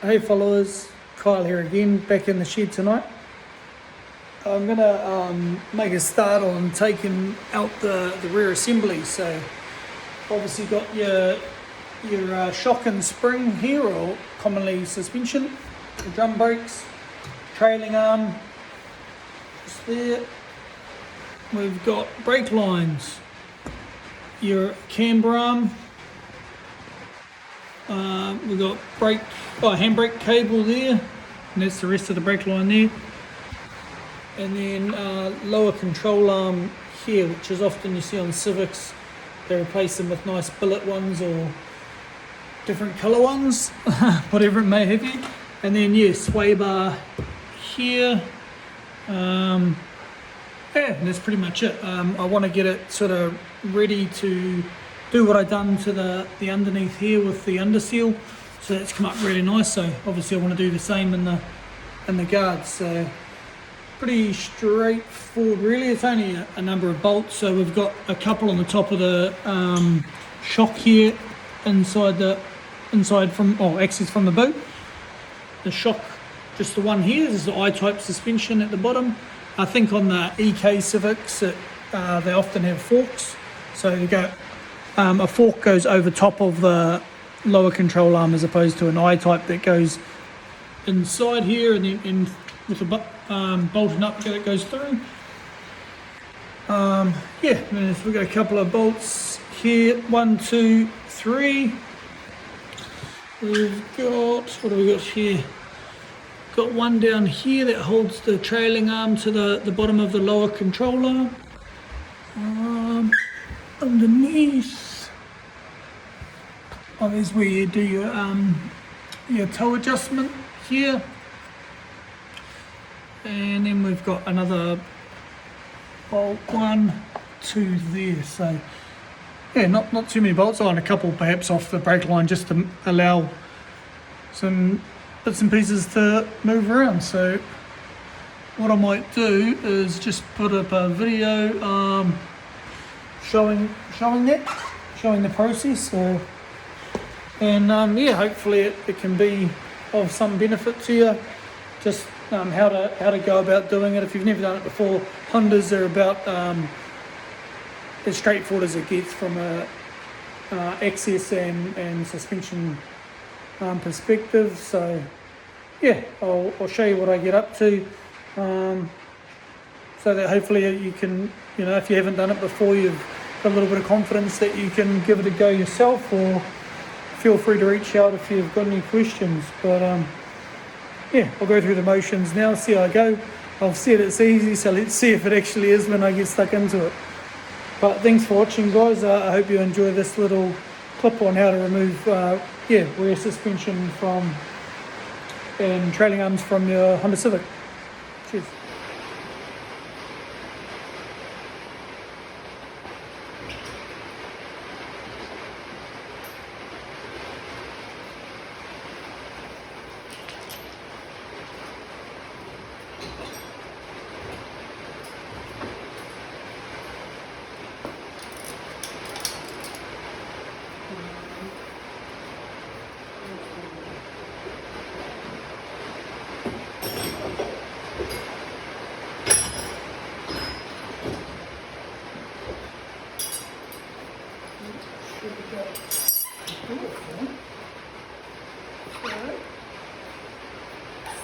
Hey followers, Kyle here again, back in the shed tonight. I'm going to make a start on taking out the rear assembly. So obviously got your shock and spring here, or commonly suspension, the drum brakes, trailing arm, just there. We've got brake lines, your camber arm, we've got handbrake cable there, and that's the rest of the brake line there. And then lower control arm here, which is often you see on Civics. They replace them with nice billet ones or different colour ones, whatever it may have you. And then sway bar here. And that's pretty much it. I want to get it sort of ready to do what I've done to the underneath here with the under seal. So that's come up really nice. So obviously I want to do the same in the guards. So pretty straightforward really. It's only a number of bolts. So we've got a couple on the top of the shock here, access from the boot. The shock, just the one here. This is the I-type suspension at the bottom. I think on the EK Civics they often have forks. So you go, a fork goes over top of the lower control arm as opposed to an I-type that goes inside here and then with the bolted up that it goes through. And then we've got a couple of bolts here, 1, 2, 3. We've got, what do we got here? Got one down here that holds the trailing arm to the bottom of the lower control arm. Underneath, there's where you do your toe adjustment here. And then we've got another bolt, 1, 2 there. So not too many bolts on, a couple perhaps off the brake line just to allow some bits and pieces to move around. So what I might do is just put up a video showing the process. Hopefully it can be of some benefit to you. Just how to go about doing it if you've never done it before. Hondas are about as straightforward as it gets from a access and suspension perspective. So I'll show you what I get up to, so that hopefully you can, if you haven't done it before, you've got a little bit of confidence that you can give it a go yourself, or feel free to reach out if you've got any questions. But I'll go through the motions now, see how I go. I've said it's easy, so let's see if it actually is when I get stuck into it. But thanks for watching, guys. I hope you enjoy this little clip on how to remove rear suspension and trailing arms from your Honda Civic. Cheers.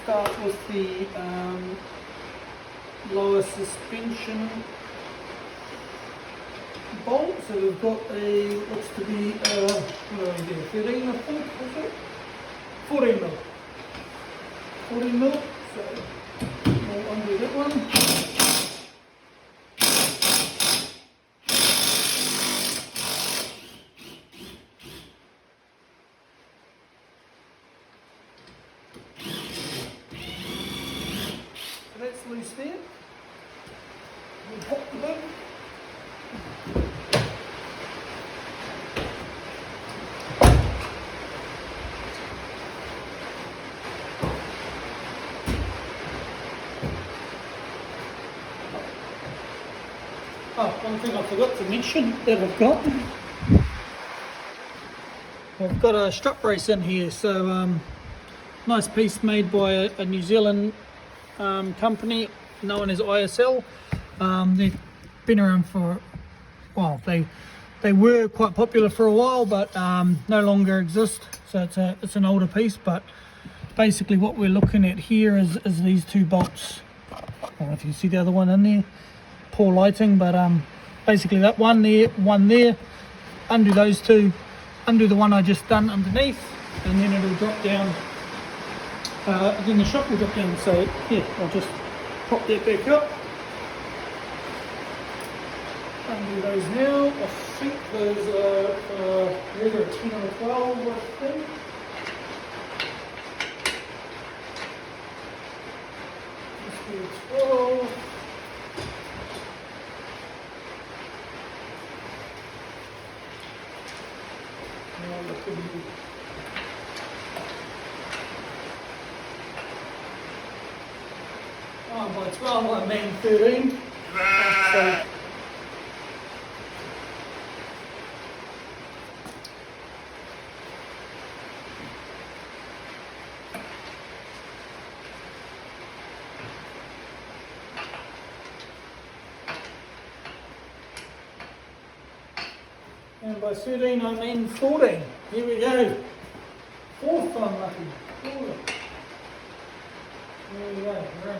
Start with the lower suspension bolt. So we've got looks to be 13 I think, is it? 14 mil. 14 mil. So we'll undo that one. That's loose there. We'll pop the boot. One thing I forgot to mention that I've got a strut brace in here, so Nice piece made by a New Zealand company known as ISL. They've been around for, well, they were quite popular for a while, but no longer exist. So it's an older piece, but basically what we're looking at here is these two bolts. I don't know if you see the other one in there. Poor lighting, but basically that one there, undo those two, undo the one I just done underneath, and then it'll drop down. Then the shock will drop down. So yeah, I'll just pop that back up. Undo those now. I think those are either a 10 or a 12, I think. Must be a 12. Now look at me. Oh, by 12 I mean 13. So, and by 13 I mean 14. Here we go. Fourth time lucky. 14. There we go. We're in.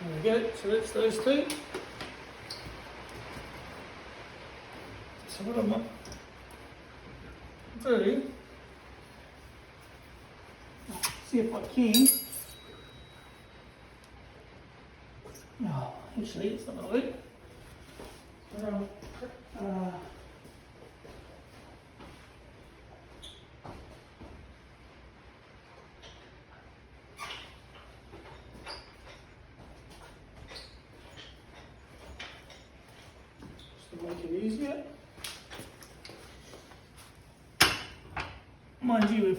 There we go, so that's those two. So what I might do, see if I can. No, actually it's not going to work. Make it easier. Mind you, we're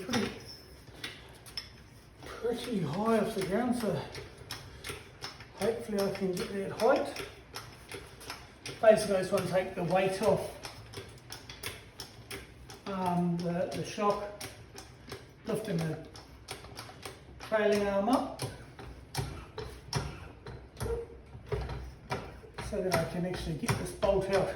pretty high off the ground, so hopefully I can get that height. Basically I just want to take the weight off the shock, lifting the trailing arm up so that I can actually get this bolt out.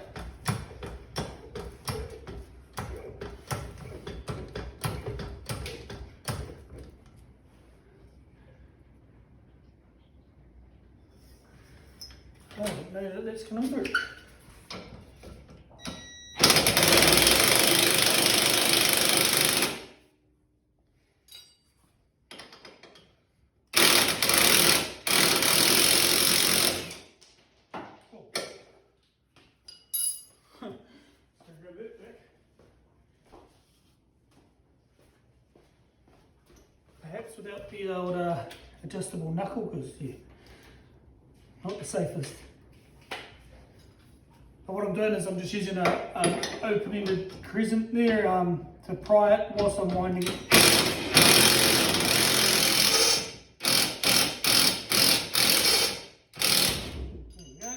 Oh, no, that's going to work. Perhaps without the old adjustable knuckle, because yeah, not the safest. But what I'm doing is I'm just using an open-ended crescent there to pry it whilst I'm winding it. There we go.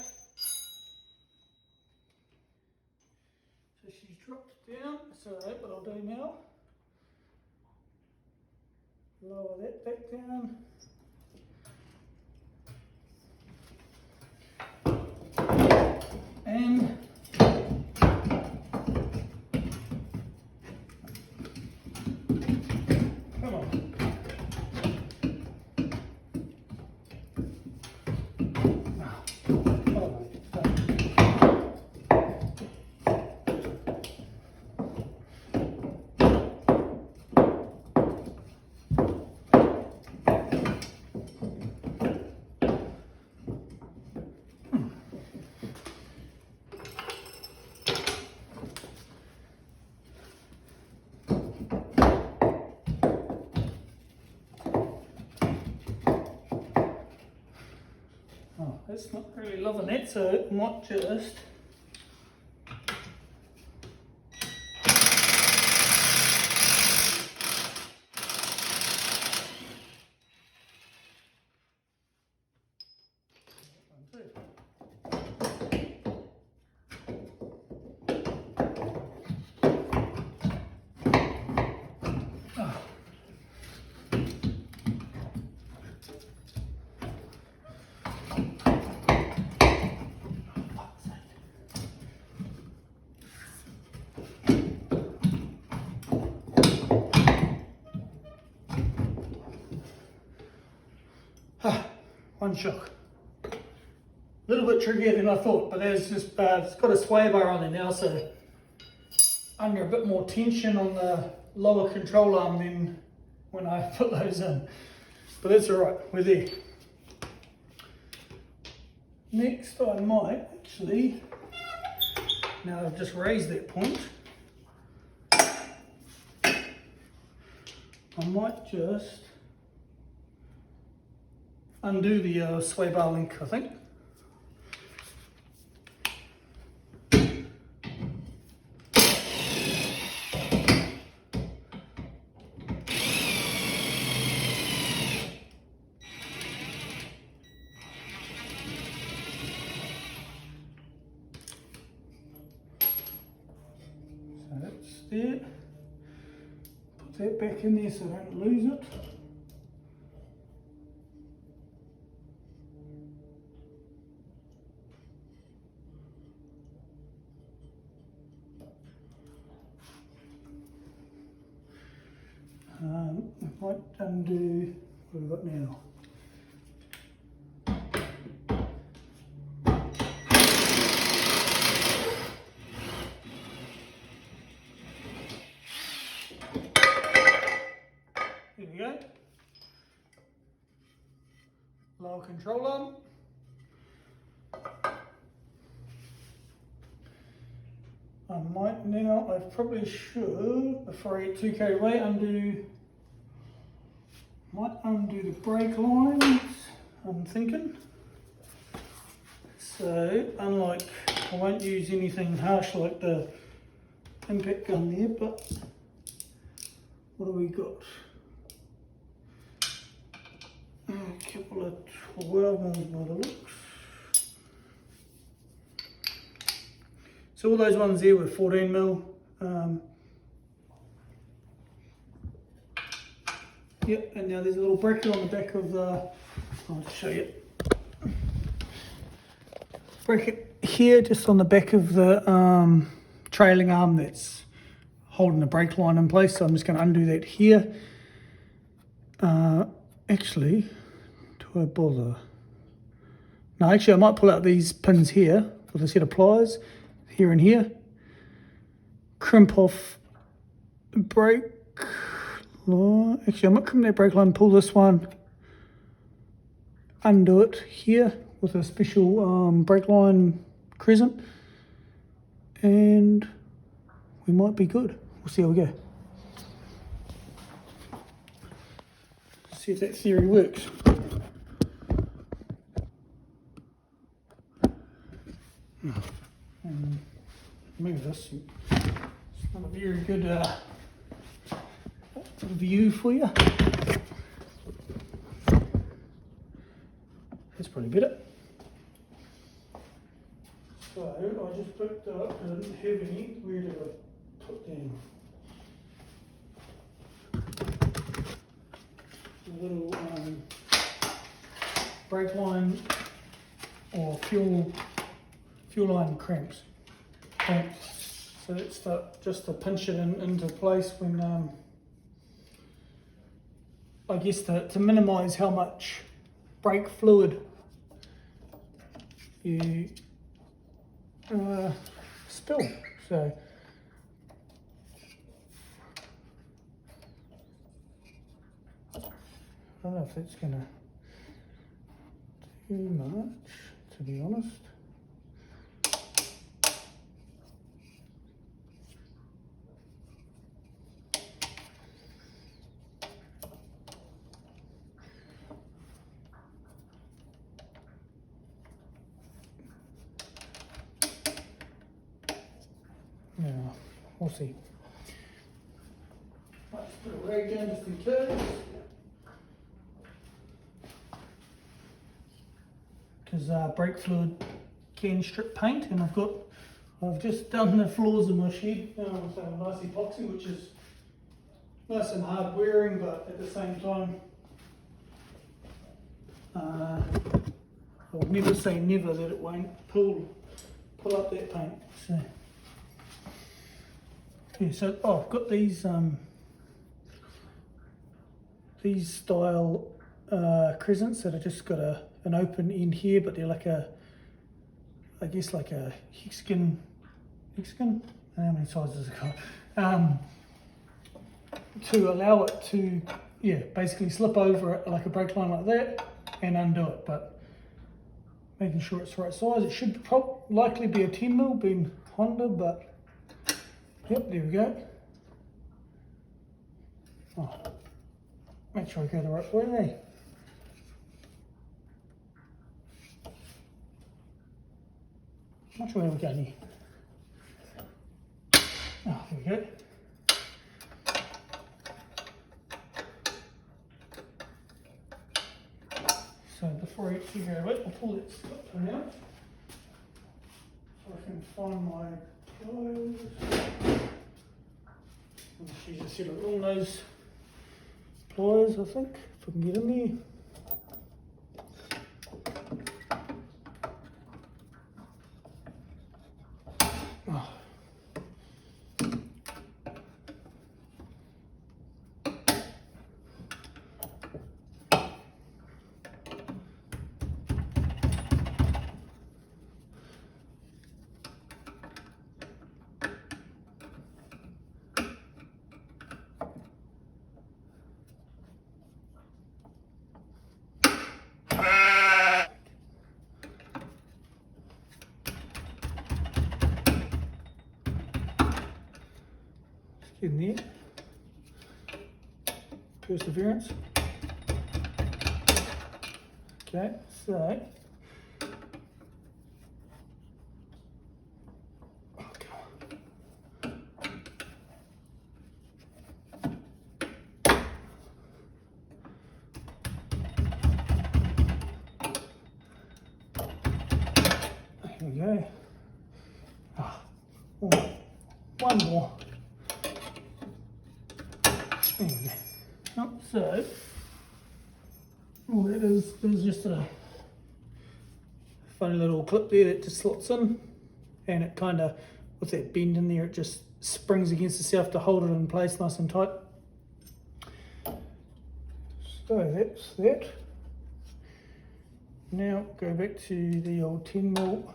So she's dropped down, so what I'll do now, lower that back down. And come on. It's not really loving it, so it might just one shock. A little bit trickier than I thought, but there's just it's got a sway bar on there now, so under a bit more tension on the lower control arm than when I put those in. But that's alright, we're there. Next I might actually, now I've just raised that point, I might just undo the sway bar link, I think. So that's there. Put that back in there so I don't lose it. I might undo what we've got now. There we go. Lower control arm. I might now, I probably should, before I get too carried away, might undo the brake lines, I'm thinking. So, unlike, I won't use anything harsh like the impact gun there, but what do we got? A couple of 12 mils by the looks. So all those ones there were 14 mil. Yep, and now there's a little bracket on the back of the, I'll show you. Bracket here, just on the back of the trailing arm that's holding the brake line in place. So I'm just going to undo that here. Actually, do I bother? No, actually I might pull out these pins here with a set of pliers, here and here. Crimp off brake line. Actually, I might crimp that brake line, pull this one, undo it here with a special brake line crescent, and we might be good. We'll see how we go. See if that theory works. Move this. It's not a very good view for you. That's probably better. So I just picked up, I didn't have any. Where did I put them? A little brake line or fuel line clamps. So it's just to pinch it into place when, I guess to minimise how much brake fluid you spill. So I don't know if that's going to do much, to be honest. we'll see. Right, just put a rag down just in case. Because brake fluid can strip paint, and I've just done the floors in my shed with nice epoxy, which is nice and hard wearing, but at the same time, I'll never say never that it won't pull up that paint. So yeah, so I've got these style crescents that have just got an open end here, but they're like I guess like a hexagon. I don't know how many sizes it's got. To allow it to, basically slip over it like a brake line like that and undo it, but making sure it's the right size. It should likely be a 10mm, being Honda, but yep, there we go. Oh, make sure I go the right way. Not sure where we're going here. Oh, there we go. So before I actually grab it, I'll pull that slip pin out so I can find my pliers. I'll just use a set of long nose pliers, I think, if I can get in there. In there, perseverance. Okay, so there we go. One more. There we go. Oh, so, all that is just a funny little clip there that just slots in, and it kind of, with that bend in there, it just springs against itself to hold it in place nice and tight. So that's that. Now go back to the old 10mm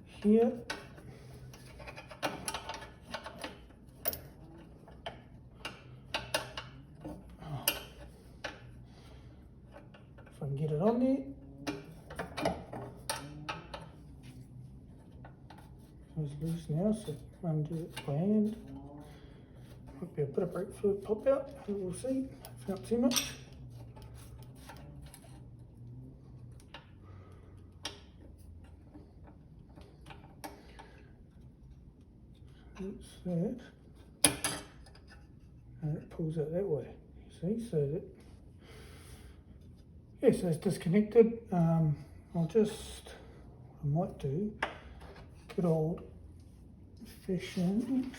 here. If I can get it on there. It's loose now, so undo it by hand. Might be a bit of brake fluid pop out, we'll see, if not too much. That's that. And it pulls out that way, you see, so that, yeah, so it's disconnected. I'll just, I might do, good old fashioned.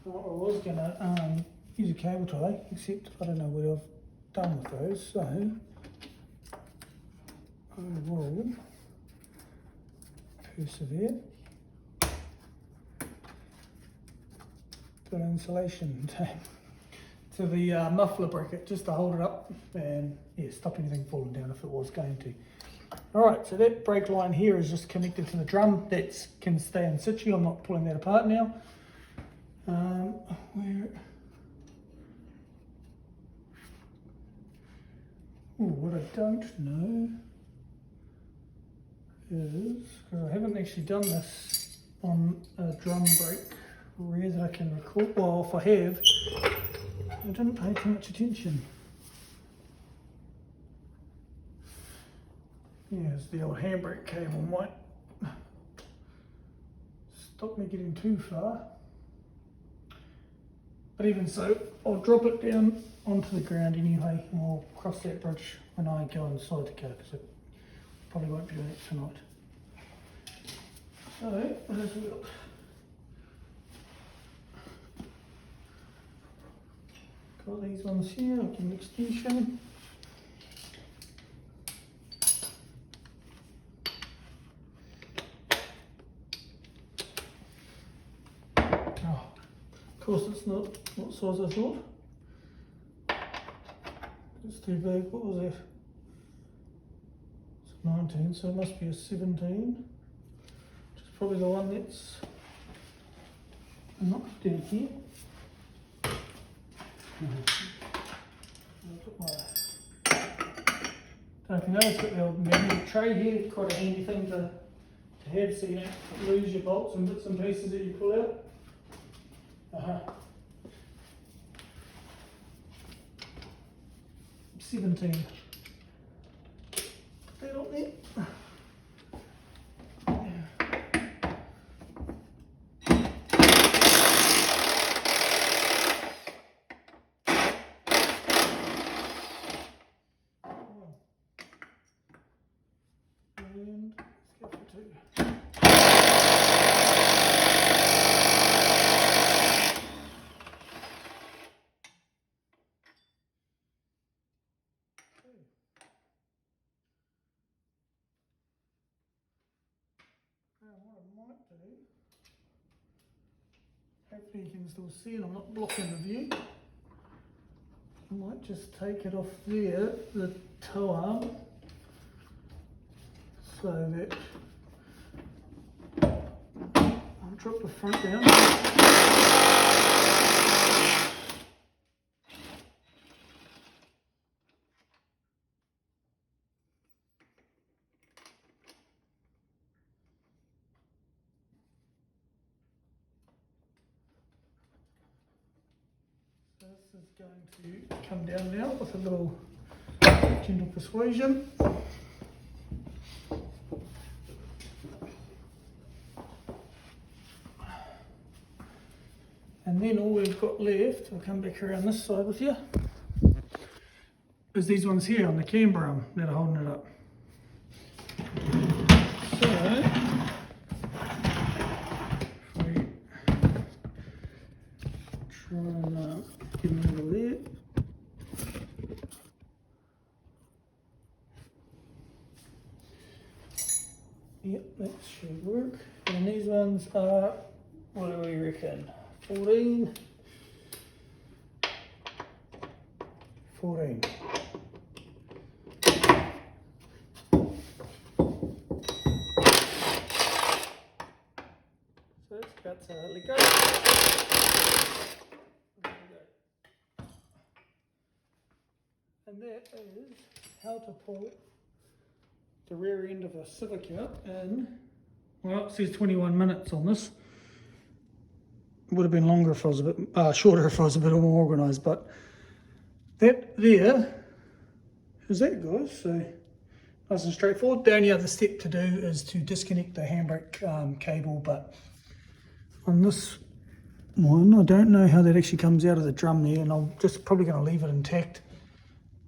I was going to use a cable tie, except I don't know what I've done with those, so I will persevere. Put insulation tape to the muffler bracket just to hold it up and stop anything falling down if it was going to. Alright, so that brake line here is just connected to the drum. That can stay in situ. I'm not pulling that apart now. What I don't know is, because I haven't actually done this on a drum brake rear that I can record. Well, if I have, I didn't pay too much attention. Here's the old handbrake cable, might stop me getting too far. But even so, I'll drop it down onto the ground anyway, and I'll cross that bridge when I go inside the car, because I probably won't be doing it tonight. So, what else we got? Got these ones here, I'll give an extension. Of course, it's not what size I thought. It's too big. What was that? It's 19, so it must be a 17. Which is probably the one that's not down here. I'll put my. Don't know if you know, it's got the old manual tray here. Quite a handy thing to have, so you don't lose your bolts and bits and pieces that you pull out. 17. Put that on there. And let's go for 2. What I might do, hopefully you can still see it, I'm not blocking the view. I might just take it off there, the toe arm, so that I'll drop the front down. This is going to come down now with a little gentle persuasion. And then all we've got left, I'll come back around this side with you, is these ones here on the camber arm that are holding it up. So, try and get them over there. Yep, that should work. And these ones are, what do we reckon? 14. So it's about to let go. And that is how to pull the rear end of a Civic out in, well, it says 21 minutes on this. It would have been longer if I was a bit, shorter if I was a bit more organised, but that there is that, guys. So nice and straightforward. The only other step to do is to disconnect the handbrake cable, but on this one, I don't know how that actually comes out of the drum there, and I'm just probably going to leave it intact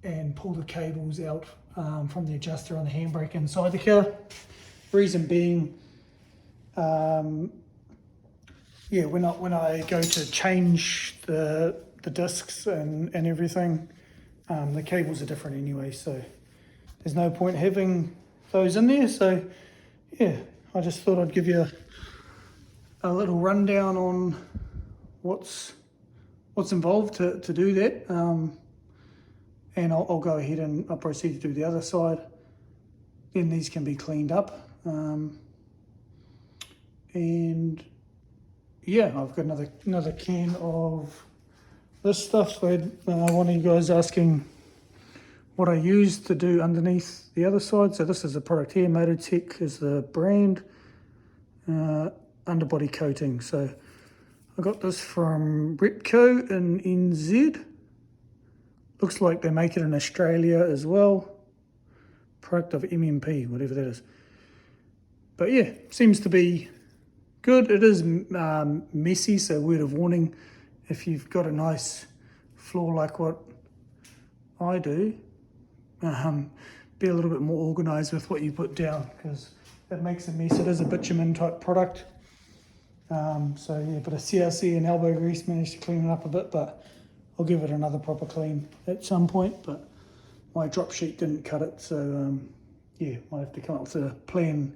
and pull the cables out from the adjuster on the handbrake inside the car. Reason being, yeah, when I go to change the discs and everything, the cables are different anyway, so there's no point having those in there. So yeah, I just thought I'd give you a little rundown on what's involved to do that, and I'll go ahead and I'll proceed to do the other side then these can be cleaned up. And yeah, I've got another can of this stuff. I had one of you guys asking what I use to do underneath the other side. So this is a product here, Mototech is the brand, underbody coating. So I got this from Repco in NZ. Looks like they make it in Australia as well. Product of MMP, whatever that is. But yeah, seems to be good. It is messy, so word of warning, if you've got a nice floor like what I do, be a little bit more organised with what you put down, because it makes a mess. It is a bitumen type product. So yeah, but a CRC and elbow grease managed to clean it up a bit, but I'll give it another proper clean at some point. But my drop sheet didn't cut it, so yeah, might have to come up with a plan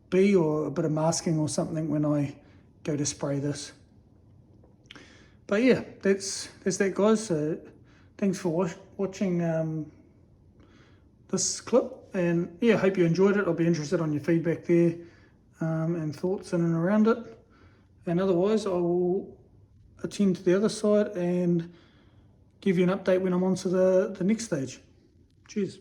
B or a bit of masking or something when I go to spray this. But yeah, that's that, guys. So thanks for watching this clip, and yeah, hope you enjoyed it. I'll be interested on your feedback there and thoughts in and around it. And otherwise, I will attend to the other side and give you an update when I'm on to the next stage. Cheers.